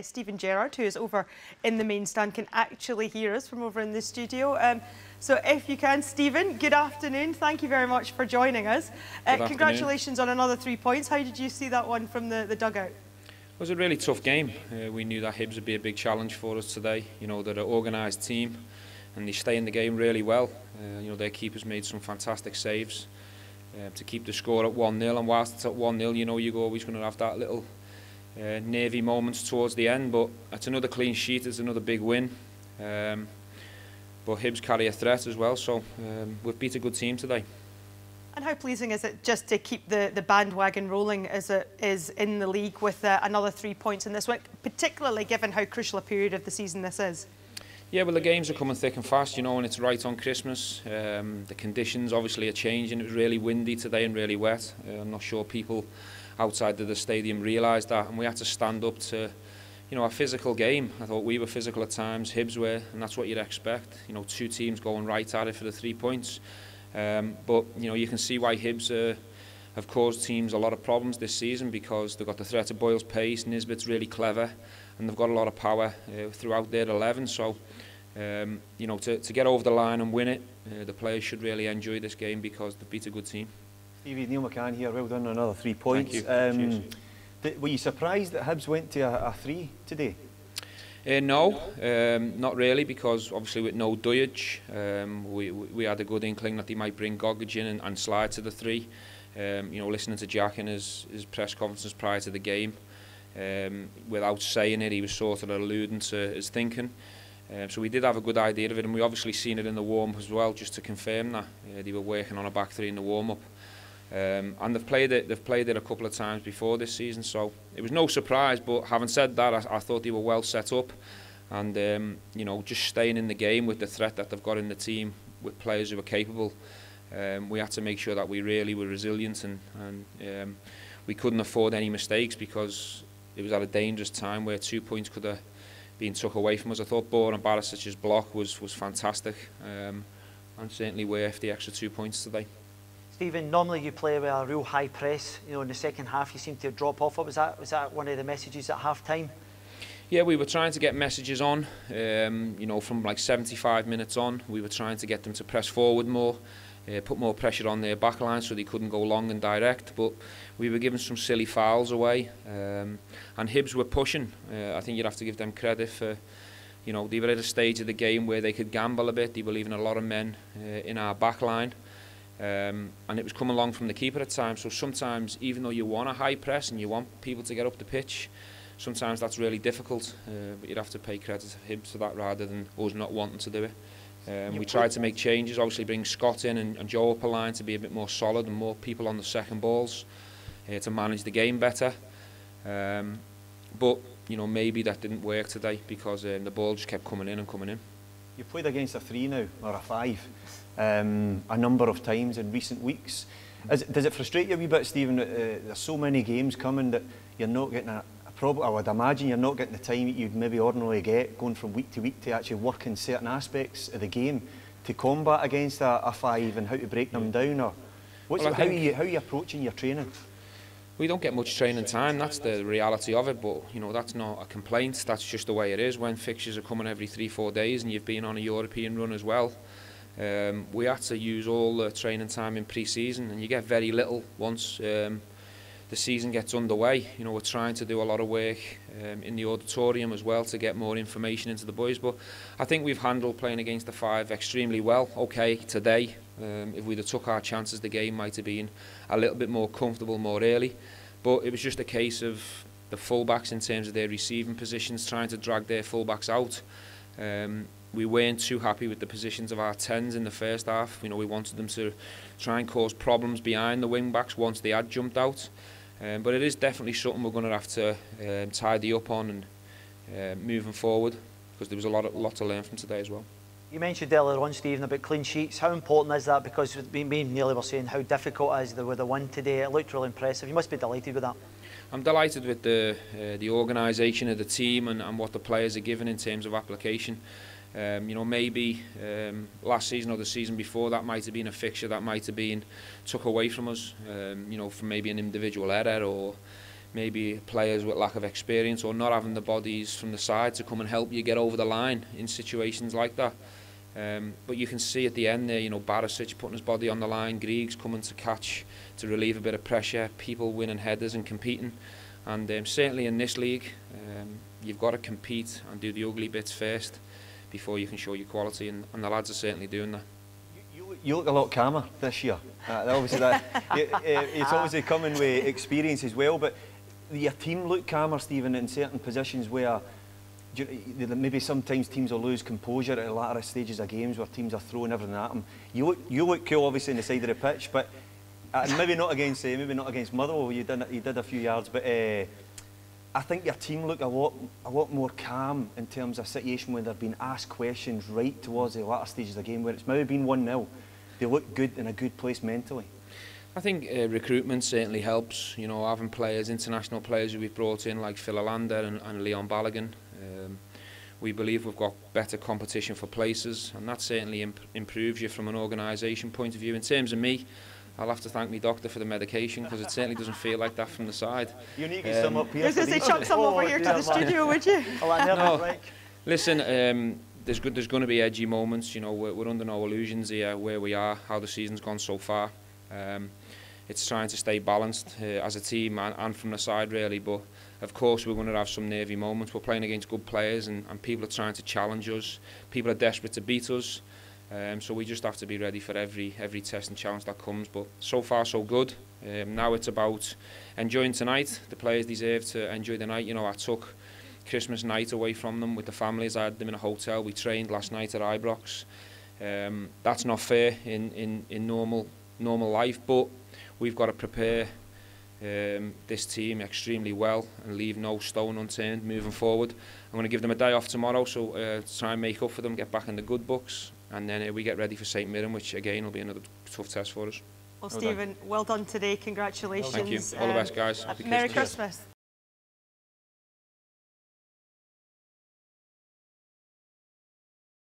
Stephen Gerrard, who is over in the main stand, can actually hear us from over in the studio. So if you can, Stephen, good afternoon. Thank you very much for joining us. Congratulations on another 3 points. How did you see that one from the dugout? It was a really tough game. We knew that Hibs would be a big challenge for us today. You know, they're an organised team and they stay in the game really well. You know, their keepers made some fantastic saves to keep the score at 1-0, and whilst it's at 1-0, you know you're always going to have that little nervy moments towards the end, but it's another clean sheet, it's another big win. But Hibs carry a threat as well, so we've beat a good team today. And how pleasing is it just to keep the bandwagon rolling as it is in the league with another 3 points in this one, particularly given how crucial a period of the season this is? Yeah, well, the games are coming thick and fast, you know, and it's right on Christmas. The conditions obviously are changing. It was really windy today and really wet. I'm not sure people outside of the stadium realised that, and we had to stand up to, you know, a physical game. I thought we were physical at times, Hibs were, and that's what you'd expect. You know, two teams going right at it for the 3 points. But, you know, you can see why Hibs have caused teams a lot of problems this season, because they've got the threat of Boyle's pace, Nisbet's really clever, and they've got a lot of power throughout their 11. So, you know, to get over the line and win it, the players should really enjoy this game because they've beat a good team. Stevie, Neil McCann here, well done on another 3 points. Thank you. Were you surprised that Hibs went to a 3 today? No, not really, because obviously with no Duyage, we had a good inkling that they might bring Gogic in and slide to the 3. You know, listening to Jack in his press conferences prior to the game, without saying it, he was sort of alluding to his thinking. So we did have a good idea of it, and we obviously seen it in the warm-up as well, just to confirm that they were working on a back 3 in the warm-up. And they've played it a couple of times before this season, so it was no surprise. But having said that, I thought they were well set up, and you know, just staying in the game with the threat that they've got in the team, with players who are capable. We had to make sure that we really were resilient, and we couldn't afford any mistakes, because it was at a dangerous time where 2 points could have been took away from us. I thought Bourne and Barisic's block was fantastic, and certainly worth the extra 2 points today. Stephen, normally you play with a real high press. You know, in the second half you seem to drop off. Was that one of the messages at half time? Yeah, we were trying to get messages on. You know, from like 75 minutes on, we were trying to get them to press forward more, put more pressure on their back line so they couldn't go long and direct. But we were giving some silly fouls away, and Hibs were pushing. I think you'd have to give them credit for, you know, they were at a stage of the game where they could gamble a bit. They were leaving a lot of men in our back line. And it was coming along from the keeper at times. So sometimes, even though you want a high press and you want people to get up the pitch, sometimes that's really difficult. But you'd have to pay credit to Hibs for that rather than us not wanting to do it. We tried to make changes, obviously bring Scott in and Joe up a line to be a bit more solid and more people on the second balls to manage the game better. But you know, maybe that didn't work today, because the ball just kept coming in and coming in. You've played against a 3 now, or a 5, a number of times in recent weeks. Does it frustrate you a wee bit, Stephen, that there's so many games coming that you're not getting a problem? I would imagine you're not getting the time that you'd maybe ordinarily get, going from week to actually work in certain aspects of the game to combat against a 5, and how to break them down? Or how are you approaching your training? We don't get much training time, that's the reality of it, but you know, that's not a complaint, that's just the way it is when fixtures are coming every 3-4 days and you've been on a European run as well. We had to use all the training time in pre-season, and you get very little once the season gets underway. You know, we're trying to do a lot of work in the auditorium as well to get more information into the boys, but I think we've handled playing against the 5 extremely well. Okay, today, if we'd have took our chances, the game might have been a little bit more comfortable more early, but it was just a case of the fullbacks in terms of their receiving positions, trying to drag their fullbacks out. We weren't too happy with the positions of our 10s in the first half. You know, we wanted them to try and cause problems behind the wing backs once they had jumped out. But it is definitely something we're going to have to tidy up on and moving forward, because there was a lot to learn from today as well. You mentioned earlier on, Stephen, about clean sheets. How important is that? Because me and Neil were saying how difficult it is with the win today. It looked really impressive. You must be delighted with that. I'm delighted with the organisation of the team and what the players are given in terms of application. You know, maybe last season or the season before, that might have been a fixture that might have been took away from us, you know, from maybe an individual error, or maybe players with lack of experience or not having the bodies from the side to come and help you get over the line in situations like that. But you can see at the end there, you know, Barisic putting his body on the line, Griggs coming to catch, to relieve a bit of pressure, people winning headers and competing. And certainly in this league, you've got to compete and do the ugly bits first before you can show your quality, and the lads are certainly doing that. You look a lot calmer this year. Obviously, it's obviously coming with experience as well, but your team look calmer, Stephen, in certain positions where maybe sometimes teams will lose composure at the latter stages of games where teams are throwing everything at them. You look cool, obviously, on the side of the pitch, but maybe not against Motherwell. You did a few yards, but I think your team look a lot more calm in terms of a situation where they're being asked questions right towards the latter stages of the game, where it's maybe been 1-0. They look good, in a good place mentally. I think recruitment certainly helps. You know, having players, international players who we've brought in like Phil Hollander and Leon Balogun. We believe we've got better competition for places, and that certainly improves you from an organisation point of view. In terms of me, I'll have to thank my doctor for the medication, because it certainly doesn't feel like that from the side. You need to get some up here. I was going to say, chuck some over here to the studio, would you? No, listen, there's going to be edgy moments. You know, we're under no illusions here where we are, how the season's gone so far. It's trying to stay balanced as a team and from the side, really. But of course, we're going to have some nervy moments. We're playing against good players, and people are trying to challenge us. People are desperate to beat us. So we just have to be ready for every test and challenge that comes. But so far, so good. Now it's about enjoying tonight. The players deserve to enjoy the night. You know, I took Christmas night away from them with the families. I had them in a hotel. We trained last night at Ibrox. That's not fair in normal life, but we've got to prepare this team extremely well and leave no stone unturned moving forward. I'm going to give them a day off tomorrow, so try and make up for them, get back in the good books, and then we get ready for St Mirren, which again will be another tough test for us. Well, Stephen, well done today. Congratulations. Thank you. All the best, guys. Merry Christmas.